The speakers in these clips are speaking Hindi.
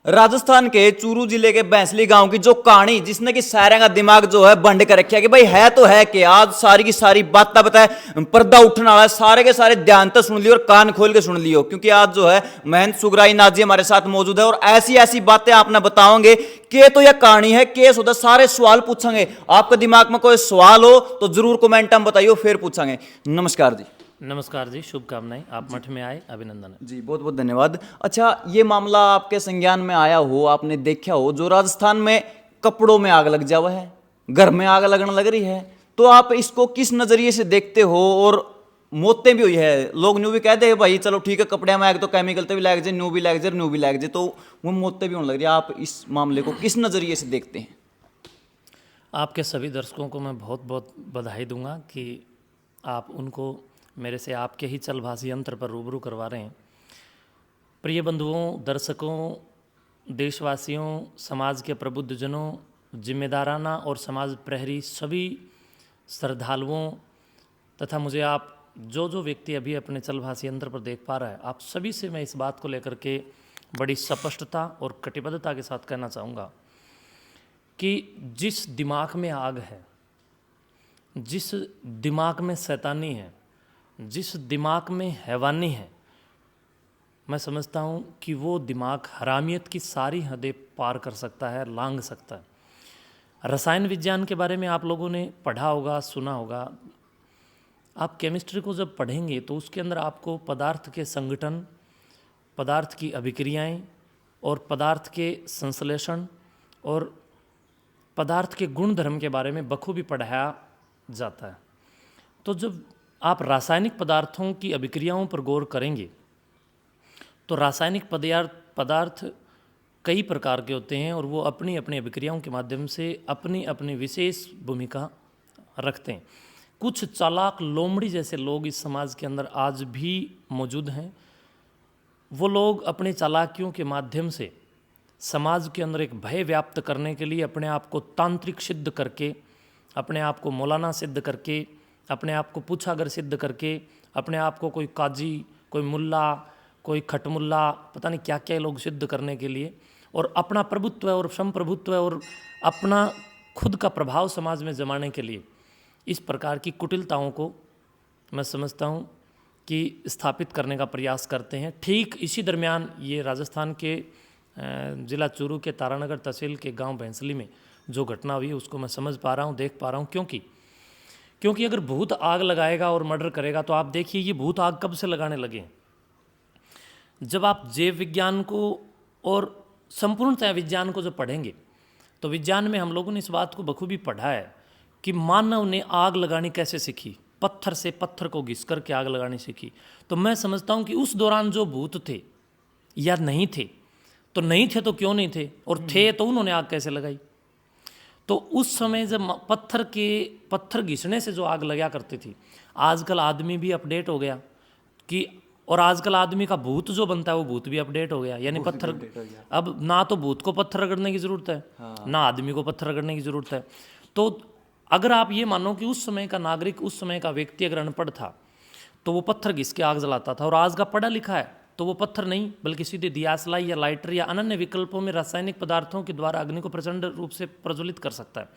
राजस्थान के चूरू जिले के बैंसली गांव की जो कहानी जिसने कि सारे का दिमाग जो है बंद कर रखा है कि भाई है तो है कि आज सारी की सारी बात बताए पर्दा उठने वाला है, सारे के सारे ध्यान तो सुन लियो और कान खोल के सुन लियो, क्योंकि आज जो है महेंद्र सुगराई नाथ जी हमारे साथ मौजूद है और ऐसी ऐसी बातें आपने बताओगे कि तो यह कहानी है केस होता, सारे सवाल पूछेंगे। आपके दिमाग में कोई सवाल हो तो जरूर कमेंट में बताइए, फिर पूछेंगे। नमस्कार जी। नमस्कार जी, शुभकामनाएं। आप मठ में आए, अभिनंदन है जी, बहुत बहुत धन्यवाद। अच्छा, ये मामला आपके संज्ञान में आया हो, आपने देखा हो, जो राजस्थान में कपड़ों में आग लग जावा है, घर में आग लगने लग रही है, तो आप इसको किस नजरिए से देखते हो? और मौतें भी हुई है, लोग न्यू भी कहते हैं भाई चलो ठीक है कपड़े में आग तो केमिकल तो भी लग जाए, न्यू भी लग जाए, न्यू भी लग जाए, तो वो मौतें भी होने लग रही है। आप इस मामले को किस नजरिए से देखते हैं? आपके सभी दर्शकों को मैं बहुत बहुत बधाई दूंगा कि आप उनको मेरे से आपके ही चलभाषी यंत्र पर रूबरू करवा रहे हैं। प्रिय बंधुओं, दर्शकों, देशवासियों, समाज के प्रबुद्धजनों, जिम्मेदाराना और समाज प्रहरी सभी श्रद्धालुओं तथा मुझे आप जो जो व्यक्ति अभी अपने चलभाषी यंत्र पर देख पा रहा है, आप सभी से मैं इस बात को लेकर के बड़ी स्पष्टता और कटिबद्धता के साथ कहना चाहूँगा कि जिस दिमाग में आग है, जिस दिमाग में शैतानी है, जिस दिमाग में हैवानी है, मैं समझता हूँ कि वो दिमाग हरामियत की सारी हदें पार कर सकता है, लांघ सकता है। रसायन विज्ञान के बारे में आप लोगों ने पढ़ा होगा, सुना होगा। आप केमिस्ट्री को जब पढ़ेंगे तो उसके अंदर आपको पदार्थ के संगठन, पदार्थ की अभिक्रियाएं और पदार्थ के संश्लेषण और पदार्थ के गुण धर्म के बारे में बखूबी पढ़ाया जाता है। तो जब आप रासायनिक पदार्थों की अभिक्रियाओं पर गौर करेंगे तो रासायनिक पदार्थ कई प्रकार के होते हैं और वो अपनी अपनी अभिक्रियाओं के माध्यम से अपनी अपनी विशेष भूमिका रखते हैं। कुछ चालाक लोमड़ी जैसे लोग इस समाज के अंदर आज भी मौजूद हैं। वो लोग अपने चालाकियों के माध्यम से समाज के अंदर एक भय व्याप्त करने के लिए अपने आप को तांत्रिक सिद्ध करके, अपने आप को मौलाना सिद्ध करके, अपने आप को पूछागर सिद्ध करके, अपने आप को कोई काजी, कोई मुल्ला, कोई खटमुल्ला, पता नहीं क्या क्या लोग सिद्ध करने के लिए, और अपना प्रभुत्व और संप्रभुत्व और अपना खुद का प्रभाव समाज में जमाने के लिए इस प्रकार की कुटिलताओं को मैं समझता हूँ कि स्थापित करने का प्रयास करते हैं। ठीक इसी दरमियान ये राजस्थान के जिला चूरू के तारानगर तहसील के गांव बैंसली में जो घटना हुई उसको मैं समझ पा रहा हूँ, देख पा रहा हूँ। क्योंकि अगर भूत आग लगाएगा और मर्डर करेगा तो आप देखिए ये भूत आग कब से लगाने लगे। जब आप जैव विज्ञान को और संपूर्णतः विज्ञान को जब पढ़ेंगे तो विज्ञान में हम लोगों ने इस बात को बखूबी पढ़ा है कि मानव ने आग लगानी कैसे सीखी, पत्थर से पत्थर को घिस करके आग लगानी सीखी। तो मैं समझता हूँ कि उस दौरान जो भूत थे या नहीं थे, तो नहीं थे तो क्यों नहीं थे, और थे तो उन्होंने आग कैसे लगाई। तो उस समय जब पत्थर घिसने से जो आग लगा करती थी, आजकल आदमी भी अपडेट हो गया कि, और आजकल आदमी का भूत जो बनता है वो भूत भी अपडेट हो गया, यानी पत्थर अब ना तो भूत को पत्थर रगड़ने की जरूरत है, ना आदमी को पत्थर रगड़ने की जरूरत है। तो अगर आप ये मानो कि उस समय का नागरिक, उस समय का व्यक्ति अगर अनपढ़ था तो वो पत्थर घिस के आग जलाता था, और आज का पढ़ा लिखा है तो वो पत्थर नहीं बल्कि सीधे दियासलाई या लाइटर या अन्य विकल्पों में रासायनिक पदार्थों के द्वारा अग्नि को प्रचंड रूप से प्रज्वलित कर सकता है।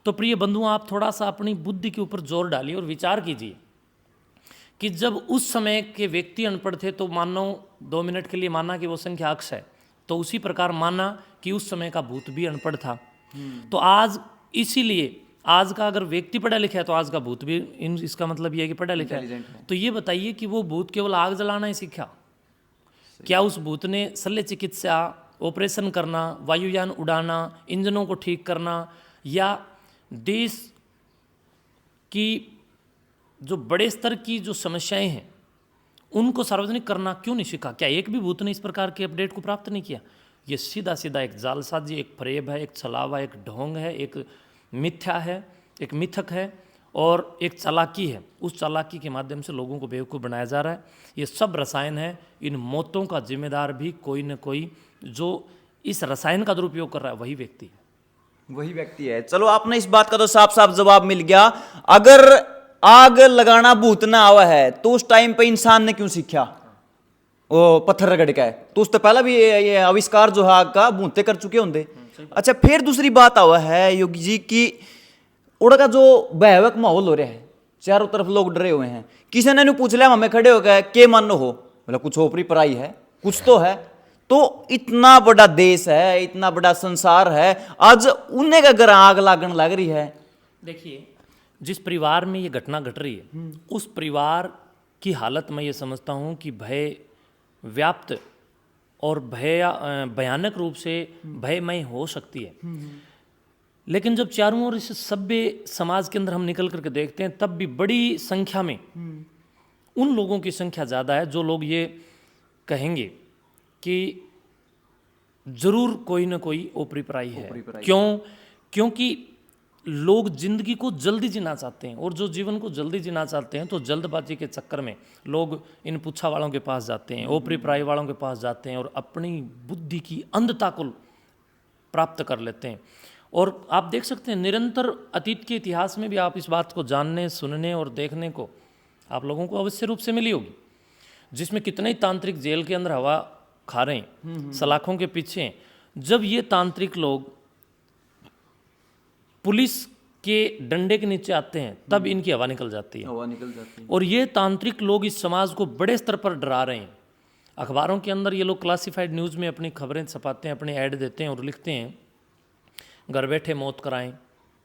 तो प्रिय बंधुओं, आप थोड़ा सा अपनी बुद्धि के ऊपर जोर डालिए और विचार कीजिए कि जब उस समय के व्यक्ति अनपढ़ थे तो मानो 2 मिनट के लिए माना कि वो संख्या अक्ष है, तो उसी प्रकार माना कि उस समय का भूत भी अनपढ़ था। तो आज इसीलिए आज का अगर व्यक्ति पढ़ा लिखा है तो आज का भूत भी इसका मतलब ये है कि पढ़ा लिखा है। तो ये बताइए कि वो भूत केवल आग जलाना ही सीखा? क्या उस भूत ने शल्य चिकित्सा, ऑपरेशन करना, वायुयान उड़ाना, इंजनों को ठीक करना या देश की जो बड़े स्तर की जो समस्याएं हैं उनको सार्वजनिक करना क्यों नहीं सीखा? क्या एक भी भूत ने इस प्रकार के अपडेट को प्राप्त नहीं किया? ये सीधा सीधा एक जालसाजी, एक फरेब है, एक छलावा, एक ढोंग है, एक मिथ्या है, एक मिथक है और एक चालाकी है। उस चालाकी के माध्यम से लोगों को बेवकूफ़ बनाया जा रहा है। ये सब रसायन है। इन मौतों का जिम्मेदार भी कोई न कोई जो इस रसायन का दुरुपयोग कर रहा है वही व्यक्ति है। चलो, आपने इस बात का तो साफ साफ जवाब मिल गया। अगर आग लगाना भूत ना आवा है तो उस टाइम पे इंसान ने क्यों सीखा? वो पत्थर रगड़ का है, तो उससे पहला भी ये आविष्कार जो है आग का भूनते कर चुके होंगे। अच्छा, फिर दूसरी बात आवा है योगी जी की उड़का जो भयावह माहौल हो रहा है, चारों तरफ लोग डरे हुए हैं। किसी ने पूछ लिया हमें खड़े हो गए के मानो हो, बोला कुछ ओपरी पराई है, कुछ तो है। तो इतना बड़ा देश है, इतना बड़ा संसार है, आज उन्हें का घर आग लागन लग रही है। देखिए, जिस परिवार में ये घटना घट रही है उस परिवार की हालत मैं ये समझता हूँ कि भय व्याप्त और भयानक रूप से भयमय हो सकती है। लेकिन जब चारों ओर इस सभ्य समाज के अंदर हम निकल करके देखते हैं, तब भी बड़ी संख्या में उन लोगों की संख्या ज़्यादा है जो लोग ये कहेंगे कि जरूर कोई ना कोई ओपरी पराई है। क्यों? क्योंकि लोग जिंदगी को जल्दी जीना चाहते हैं, और जो जीवन को जल्दी जीना चाहते हैं तो जल्दबाजी के चक्कर में लोग इन पुच्छा वालों के पास जाते हैं, ओपरी पराई वालों के पास जाते हैं और अपनी बुद्धि की अंधता को प्राप्त कर लेते हैं। और आप देख सकते हैं निरंतर अतीत के इतिहास में भी आप इस बात को जानने, सुनने और देखने को आप लोगों को अवश्य रूप से मिली होगी, जिसमें कितने ही तांत्रिक जेल के अंदर हवा खा रहे हैं, सलाखों के पीछे हैं। जब ये तांत्रिक लोग पुलिस के डंडे के नीचे आते हैं तब इनकी हवा निकल जाती है। और ये तांत्रिक लोग इस समाज को बड़े स्तर पर डरा रहे हैं। अखबारों के अंदर ये लोग क्लासिफाइड न्यूज़ में अपनी खबरें छपाते हैं, अपने ऐड देते हैं और लिखते हैं घर बैठे मौत कराएं।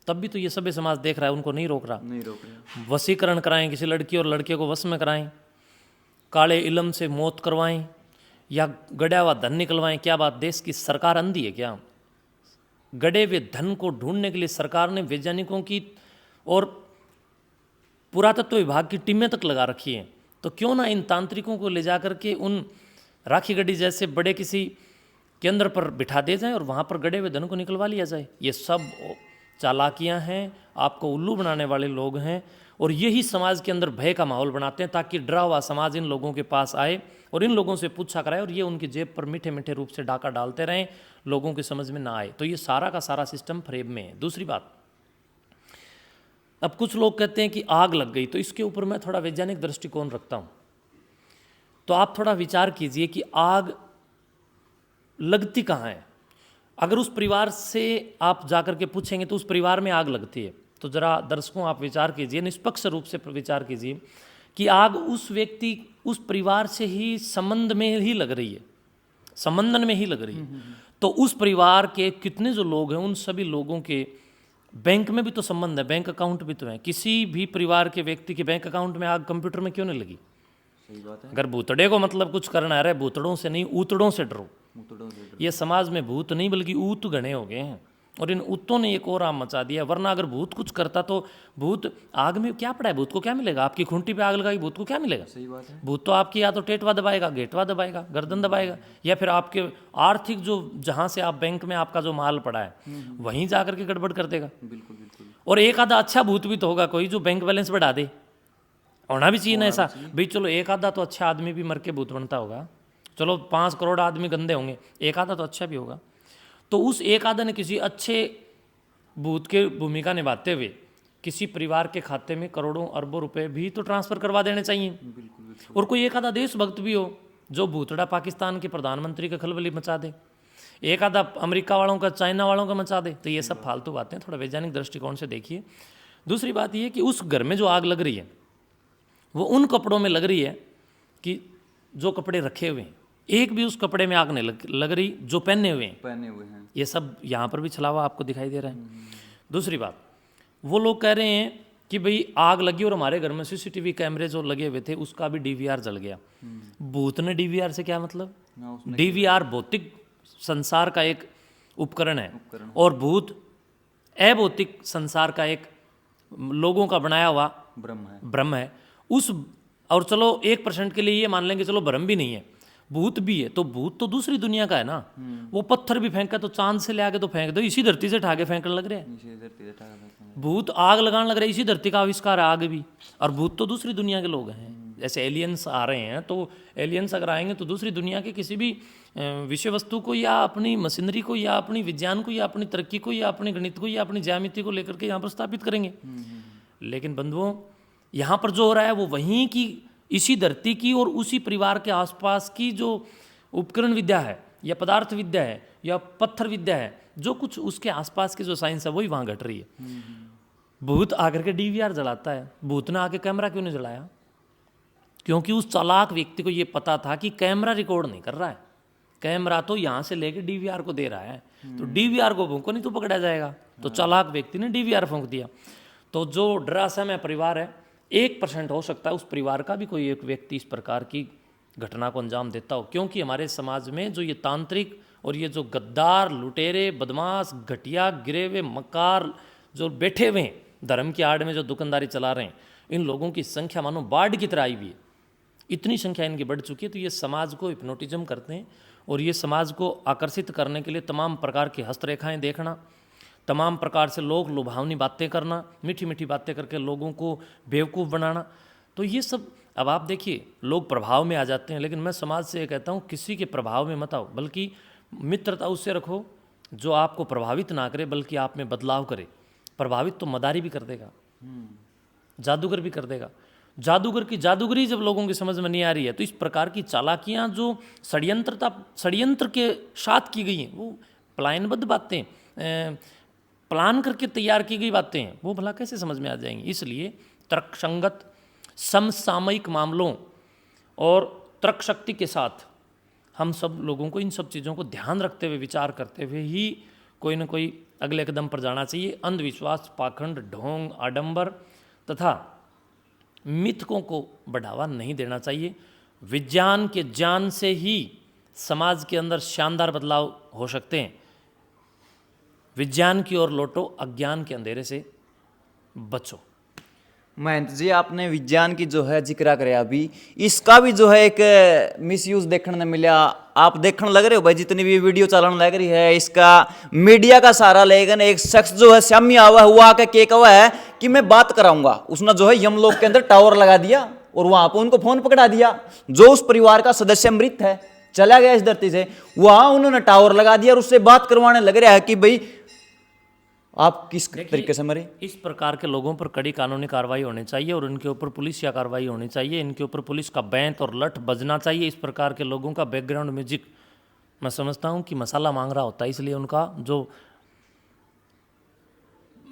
तब भी तो ये सभ्य समाज देख रहा है, उनको नहीं रोक रहा। वशीकरण कराएं, किसी लड़की और लड़के को वश में कराएं, काले इलम से मौत करवाएं या गड़ा हुआ धन निकलवाएं। क्या बात, देश की सरकार अंधी है क्या? गड़े हुए धन को ढूंढने के लिए सरकार ने वैज्ञानिकों की और पुरातत्व विभाग की टीमें तक लगा रखी हैं। तो क्यों ना इन तांत्रिकों को ले जा करके उन राखी गढ़ी जैसे बड़े किसी केंद्र पर बिठा दिया जाए और वहाँ पर गड़े हुए धन को निकलवा लिया जाए। ये सब चालाकियाँ हैं, आपको उल्लू बनाने वाले लोग हैं, और यही समाज के अंदर भय का माहौल बनाते हैं ताकि डरा हुआ समाज इन लोगों के पास आए और इन लोगों से पूछा कराए और ये उनकी जेब पर मीठे मीठे रूप से डाका डालते रहें, लोगों की समझ में ना आए। तो ये सारा का सारा सिस्टम फ्रेम में है। दूसरी बात, अब कुछ लोग कहते हैं कि आग लग गई, तो इसके ऊपर मैं थोड़ा वैज्ञानिक दृष्टिकोण रखता हूँ। तो आप थोड़ा विचार कीजिए कि आग लगती कहाँ है। अगर उस परिवार से आप जाकर के पूछेंगे तो उस परिवार में आग लगती है, तो जरा दर्शकों आप विचार कीजिए, निष्पक्ष रूप से विचार कीजिए कि आग उस व्यक्ति, उस परिवार से ही संबंध में ही लग रही है, संबंधन में ही लग रही है। तो उस परिवार के कितने जो लोग हैं, उन सभी लोगों के बैंक में भी तो संबंध है, बैंक अकाउंट भी तो है। किसी भी परिवार के व्यक्ति के बैंक अकाउंट में आग कंप्यूटर में क्यों नहीं लगी? सही बात है। अगर भूतड़े को मतलब कुछ करना है, भूतड़ों से नहीं ऊतड़ों से डरो। ये समाज में भूत नहीं बल्कि ऊत गणे हो गए हैं, और इन ऊतों ने एक और आम मचा दिया। वरना अगर भूत कुछ करता तो भूत आग में क्या पड़ा है, भूत को क्या मिलेगा? आपकी खूंटी पे आग लगाई, भूत को क्या मिलेगा? सही बात है। भूत तो आपकी या तो टेटवा दबाएगा, गेटवा दबाएगा, गर्दन दबाएगा, या फिर आपके आर्थिक जो जहां से आप बैंक में आपका जो माल पड़ा है वहीं जाकर के गड़बड़ कर देगा। बिल्कुल बिल्कुल। और एक आधा अच्छा भूत भी तो होगा कोई जो बैंक बैलेंस बढ़ा दे, होना भी चाहिए ना ऐसा भाई। चलो एक आधा तो अच्छा आदमी भी मर के भूत बनता होगा, चलो 5 करोड़ आदमी गंदे होंगे, एक आधा तो अच्छा भी होगा। तो उस एक आधा ने किसी अच्छे भूत के भूमिका निभाते हुए किसी परिवार के खाते में करोड़ों अरबों रुपए भी तो ट्रांसफर करवा देने चाहिए। बिल्कुल। और कोई एक आधा देशभक्त भी हो जो भूतड़ा पाकिस्तान के प्रधानमंत्री का खलबली मचा दे, एक आधा अमेरिका वालों का, चाइना वालों का मचा दे। तो ये सब फालतू बातें, थोड़ा वैज्ञानिक दृष्टिकोण से देखिए। दूसरी बात ये कि उस घर में जो आग लग रही है वो उन कपड़ों में लग रही है कि जो कपड़े रखे हुए हैं, एक भी उस कपड़े में आग नहीं लग रही जो पहने हुए हैं। ये सब यहाँ पर भी छलावा आपको दिखाई दे रहा है। दूसरी बात, वो लोग कह रहे हैं कि भाई आग लगी और हमारे घर में सीसीटीवी कैमरे जो लगे हुए थे उसका भी डीवीआर जल गया। भूत ने डीवीआर से क्या मतलब? डीवीआर भौतिक संसार का एक उपकरण है और भूत अभौतिक संसार का एक लोगों का बनाया हुआ ब्रह्म है। उस और चलो 1% के लिए ये मान लेंगे, चलो ब्रह्म भी नहीं है, भूत भी है, तो भूत तो दूसरी दुनिया का है ना। वो पत्थर भी फेंका तो चांद से ले आके तो फेंक दो, इसी धरती से ठाके फेंकने लग रहे हैं। भूत आग लगाने लग रहे हैं, इसी धरती का आविष्कार है आग भी। और भूत तो दूसरी दुनिया के लोग हैं। जैसे एलियंस आ रहे हैं, तो एलियंस अगर आएंगे तो दूसरी दुनिया के किसी भी विषय वस्तु को या अपनी मशीनरी को या अपनी विज्ञान को या अपनी तरक्की को या अपने गणित को या अपनी ज्यामिति को लेकर के यहाँ पर स्थापित करेंगे। लेकिन बंधुओं, यहाँ पर जो हो रहा है वो वहीं की इसी धरती की और उसी परिवार के आसपास की जो उपकरण विद्या है या पदार्थ विद्या है या पत्थर विद्या है, जो कुछ उसके आसपास की जो साइंस है वही वहाँ घट रही है। भूत आकर के डीवीआर जलाता है, भूत ने आके कैमरा क्यों नहीं जलाया? क्योंकि उस चालाक व्यक्ति को ये पता था कि कैमरा रिकॉर्ड नहीं कर रहा है, कैमरा तो यहाँ से लेके डीवीआर को दे रहा है, तो डीवीआर को फूंको नहीं तो पकड़ा जाएगा। तो चालाक व्यक्ति ने डीवीआर फूंक दिया। तो जो डरा सहमा परिवार है, 1% हो सकता है उस परिवार का भी कोई एक व्यक्ति इस प्रकार की घटना को अंजाम देता हो, क्योंकि हमारे समाज में जो ये तांत्रिक और ये जो गद्दार, लुटेरे, बदमाश, घटिया, गिरे हुए, मकार जो बैठे हुए हैं धर्म की आड़ में जो दुकानदारी चला रहे हैं, इन लोगों की संख्या मानो बाढ़ की तरह आई हुई है। इतनी संख्या इनकी बढ़ चुकी है। तो ये समाज को हिप्नोटिज्म करते हैं और ये समाज को आकर्षित करने के लिए तमाम प्रकार की हस्तरेखाएं देखना, तमाम प्रकार से लोग लुभावनी बातें करना, मीठी मीठी बातें करके लोगों को बेवकूफ़ बनाना। तो ये सब अब आप देखिए, लोग प्रभाव में आ जाते हैं। लेकिन मैं समाज से ये कहता हूँ, किसी के प्रभाव में मत आओ, बल्कि मित्रता उससे रखो जो आपको प्रभावित ना करे बल्कि आप में बदलाव करे। प्रभावित तो मदारी भी कर देगा, जादूगर भी कर देगा। जादूगर की जादूगरी जब लोगों की समझ में नहीं आ रही है, तो इस प्रकार की चालाकियाँ जो षड्यंत्र के साथ की गई हैं, वो प्लानबद्ध बातें, प्लान करके तैयार की गई बातें हैं, वो भला कैसे समझ में आ जाएंगी। इसलिए तर्कसंगत समसामयिक मामलों और तर्क शक्ति के साथ हम सब लोगों को इन सब चीज़ों को ध्यान रखते हुए, विचार करते हुए ही कोई न कोई अगले कदम पर जाना चाहिए। अंधविश्वास, पाखंड, ढोंग, आडंबर तथा मिथकों को बढ़ावा नहीं देना चाहिए। विज्ञान के ज्ञान से ही समाज के अंदर शानदार बदलाव हो सकते हैं। विज्ञान की ओर लौटो, अज्ञान के अंधेरे से बचो। महंत जी, आपने विज्ञान की जो है जिक्र करे अभी, इसका भी जो है एक मिसयूज देखने ने मिला। आप देखने लग रहे हो भाई, जितनी भी वीडियो चलाने लग रही है, इसका मीडिया का सहारा लेकिन एक शख्स जो है श्यामी आवा हुआ आके के कहा है कि मैं बात कराऊंगा। उसने जो है यमलोक के अंदर टावर लगा दिया और वहां पर उनको फोन पकड़ा दिया। जो उस परिवार का सदस्य मृत है, चला गया इस धरती से, वहां उन्होंने टावर लगा दिया और उससे बात करवाने लग रहा है कि भाई आप किस तरीके से मरे। इस प्रकार के लोगों पर कड़ी कानूनी कार्रवाई होनी चाहिए और इनके ऊपर पुलिस या कार्रवाई होनी चाहिए। इनके ऊपर पुलिस का बैंत और लठ बजना चाहिए। इस प्रकार के लोगों का बैकग्राउंड म्यूजिक मैं समझता हूँ कि मसाला मांग रहा होता है, इसलिए उनका जो,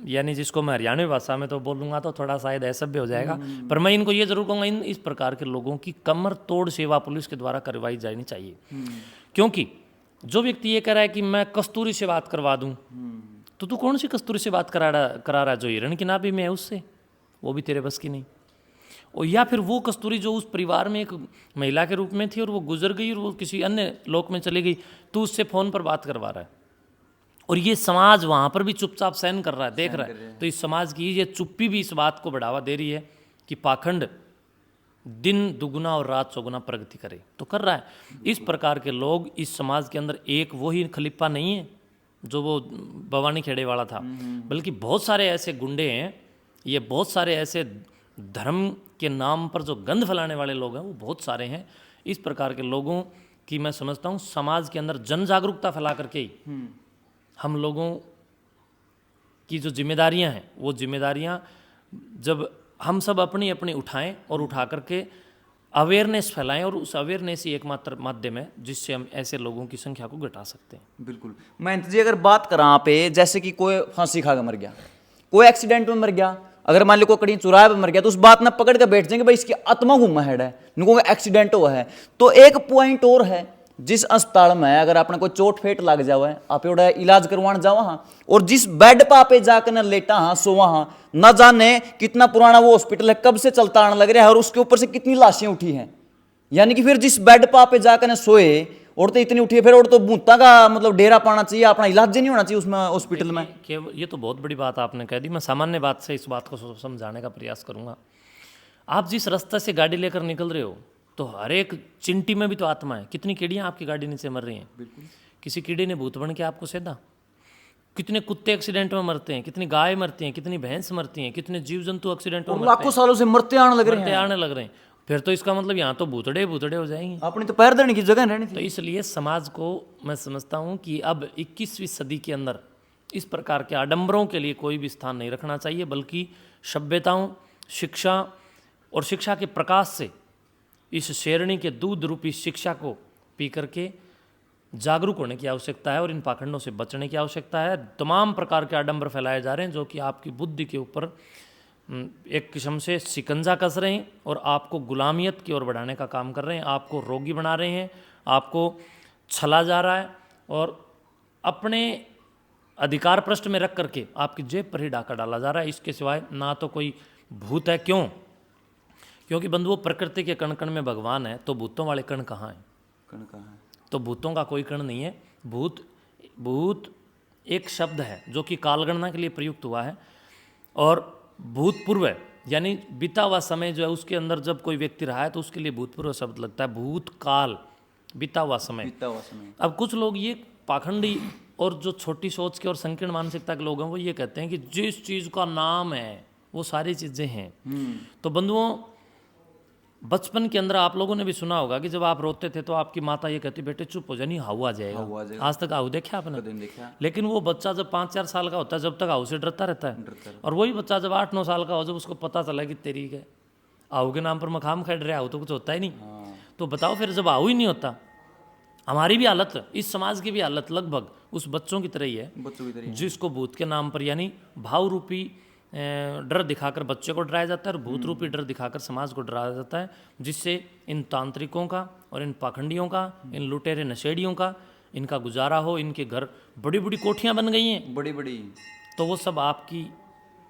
यानी जिसको मैं हरियाणवी भाषा में तो बोलूँगा तो थोड़ा शायद असभ्य हो जाएगा, पर मैं इनको ये जरूर कहूँगा, इस प्रकार के लोगों की कमर तोड़ सेवा पुलिस के द्वारा करवाई जानी चाहिए। क्योंकि जो व्यक्ति ये कह रहा है कि मैं कस्तूरी से बात करवा दूँ, तो तू कौन सी कस्तूरी से बात करा रहा है? जो हिरण की नाभि में है उससे, वो भी तेरे बस की नहीं। और या फिर वो कस्तूरी जो उस परिवार में एक महिला के रूप में थी और वो गुजर गई और वो किसी अन्य लोक में चली गई, तू उससे फ़ोन पर बात करवा रहा है। और ये समाज वहाँ पर भी चुपचाप सहन कर रहा है, देख रहा है। तो इस समाज की ये चुप्पी भी इस बात को बढ़ावा दे रही है कि पाखंड दिन दुगुना और रात चौगुना प्रगति करे, तो कर रहा है। इस प्रकार के लोग इस समाज के अंदर एक वो ही खलीफा नहीं है जो वो भवानी खेड़े वाला था, बल्कि बहुत सारे ऐसे गुंडे हैं, ये बहुत सारे ऐसे धर्म के नाम पर जो गंध फैलाने वाले लोग हैं, वो बहुत सारे हैं। इस प्रकार के लोगों की मैं समझता हूँ समाज के अंदर जन जागरूकता फैला करके ही हम लोगों की जो जिम्मेदारियां हैं, वो जिम्मेदारियां जब हम सब अपनी अपनी उठाएं और उठा करके अवेयरनेस फैलाएं, और उस अवेयरनेस ही एकमात्र माध्यम है जिससे हम ऐसे लोगों की संख्या को घटा सकते हैं। बिल्कुल। महंत जी, अगर बात करा यहाँ पे, जैसे कि कोई फांसी खा के मर गया, कोई एक्सीडेंट में मर गया, अगर मान लो कोई कड़ी चुराहे पे मर गया, तो उस बात ना पकड़ के बैठ जाएंगे भाई इसकी आत्मा गुम हेड है, इनको एक्सीडेंट हुआ है। तो एक पॉइंट और है, जिस अस्पताल में अगर आपने कोई चोट फेट लग जाओ है, आप एवढा इलाज करवाने जाओ हाँ, और जिस बेड पर आप जाकर न लेटा हाँ, सोवा हाँ, न जाने कितना पुराना वो हॉस्पिटल है, कब से चलता आने लग रहा है, और उसके ऊपर से कितनी लाशें उठी हैं। यानी कि फिर जिस बेड पर आप जाकर न सोए और तो इतनी उठी है, फिर और तो भूता का मतलब डेरा पाना चाहिए, अपना इलाज नहीं होना चाहिए उसमें हॉस्पिटल में। ये तो बहुत बड़ी बात आपने कह दी। मैं सामान्य बात से इस बात को समझाने का प्रयास करूंगा। आप जिस रास्ते से गाड़ी लेकर निकल रहे हो, तो हर एक चिंटी में भी तो आत्मा है। कितनी कीड़ियाँ आपकी गाड़ी नीचे मर रही हैं, किसी कीड़े ने भूत बन के आपको सेधा। कितने कुत्ते एक्सीडेंट में मरते हैं, कितनी गाय मरती हैं, कितनी भैंस मरती हैं, कितने जीव जंतु एक्सीडेंट में लाखों सालों से मरते आने लग रहे हैं। फिर तो इसका मतलब यहाँ तो भूतड़े हो जाएंगे, अपनी तो पैर देने की जगह रहनी थी। तो इसलिए समाज को मैं समझता हूँ कि अब 21वीं सदी के अंदर इस प्रकार के आडंबरों के लिए कोई भी स्थान नहीं रखना चाहिए, बल्कि सभ्यताओं, शिक्षा और शिक्षा के प्रकाश से इस शेरनी के दूध रूपी शिक्षा को पी करके जागरूक होने की आवश्यकता है और इन पाखंडों से बचने की आवश्यकता है। तमाम प्रकार के आडंबर फैलाए जा रहे हैं जो कि आपकी बुद्धि के ऊपर एक किस्म से शिकंजा कस रहे हैं और आपको गुलामियत की ओर बढ़ाने का काम कर रहे हैं, आपको रोगी बना रहे हैं, आपको छला जा रहा है और अपने अधिकार पृष्ठ में रख करके आपकी जेब पर ही डाका डाला जा रहा है। इसके सिवाय ना तो कोई भूत है। क्यों? क्योंकि बंधुओं, प्रकृति के कण कण में भगवान है, तो भूतों वाले कण कहाँ हैं? कण कहाँ है? तो भूतों का कोई कण नहीं है। भूत एक शब्द है जो कि कालगणना के लिए प्रयुक्त हुआ है और भूतपूर्व है, यानी बीता हुआ समय जो है उसके अंदर जब कोई व्यक्ति रहा है तो उसके लिए भूतपूर्व शब्द लगता है। भूतकाल, बीता हुआ समय। अब कुछ लोग ये पाखंडी और जो छोटी सोच के और संकीर्ण मानसिकता के लोग हैं वो ये कहते हैं कि जिस चीज़ का नाम है वो सारी चीज़ें हैं। तो बंधुओं, बचपन के अंदर आप लोगों ने भी सुना होगा कि जब आप रोते थे तो आपकी माता ये कहती, बेटे चुप हो जा, नहीं हाउ आ जाएगा। आज तक हाउ देखा आपने? लेकिन वो बच्चा जब 5-4 साल का होता है जब तक हाउ से डरता रहता है, और वही बच्चा जब 8-9 साल का हो जब उसको पता चला कि तेरी के हाउ के नाम पर मखाम खड़ रहा, हाउ तो कुछ होता ही नहीं। तो बताओ फिर जब हाउ ही नहीं होता, हमारी भी हालत, इस समाज की भी हालत लगभग उस बच्चों की तरह ही है जिसको भूत के नाम पर यानी भाव रूपी डर दिखाकर बच्चे को डराया जाता है और भूत रूपी डर दिखाकर समाज को डराया जाता है, जिससे इन तांत्रिकों का और इन पाखंडियों का, इन लुटेरे नशेड़ियों का इनका गुजारा हो। इनके घर बड़ी बड़ी कोठियाँ बन गई हैं, बड़ी बड़ी। तो वो सब आपकी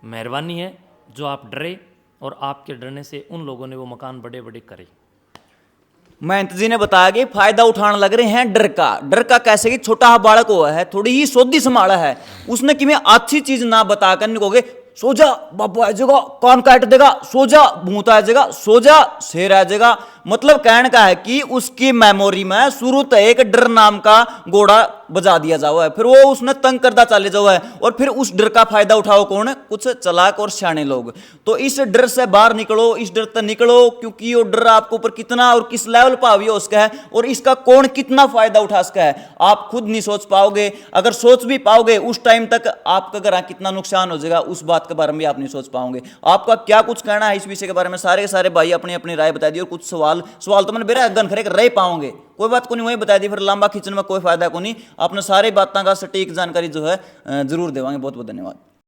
मेहरबानी है जो आप डरे और आपके डरने से उन लोगों ने वो मकान बड़े बड़े करे। महंत जी ने बताया कि फायदा उठाने लग रहे हैं डर का। डर का कैसे? कि छोटा बालक हुआ है, थोड़ी ही सोधी संभाला है, उसने कि मैं अच्छी चीज ना बताकर निकोगे, सो जा बाबू आ जाएगा, कौन काट देगा, सो जा भूत आ जाएगा, सो जा शेर आ जाएगा। मतलब कहने का है कि उसकी मेमोरी में शुरू तक एक डर नाम का घोड़ा बजा दिया जाओ है, फिर वो उसने तंग करता चले जाओ है, और फिर उस डर का फायदा उठाओ कौन है? कुछ चालाक और सियाने लोग। तो इस डर से बाहर निकलो, इस डर से निकलो, क्योंकि वो डर आपके ऊपर कितना और किस लेवल पर हावी हो उसका है और इसका कौन कितना फायदा उठा सका है आप खुद नहीं सोच पाओगे। अगर सोच भी पाओगे उस टाइम तक आपका घर कितना नुकसान हो जाएगा उस बात के बारे में भी आप नहीं सोच पाओगे। आपका क्या कुछ कहना है इस विषय के बारे में? सारे के सारे भाई अपनी अपनी राय बता दी और कुछ सवाल तो मैंने बेरा गन खरे रह पाओगे, कोई बात को नहीं, वही बता दी, फिर लंबा खींचने में कोई फायदा को नहीं। आपने सारी बातों का सटीक जानकारी जो है जरूर देवांगे। बहुत बहुत धन्यवाद।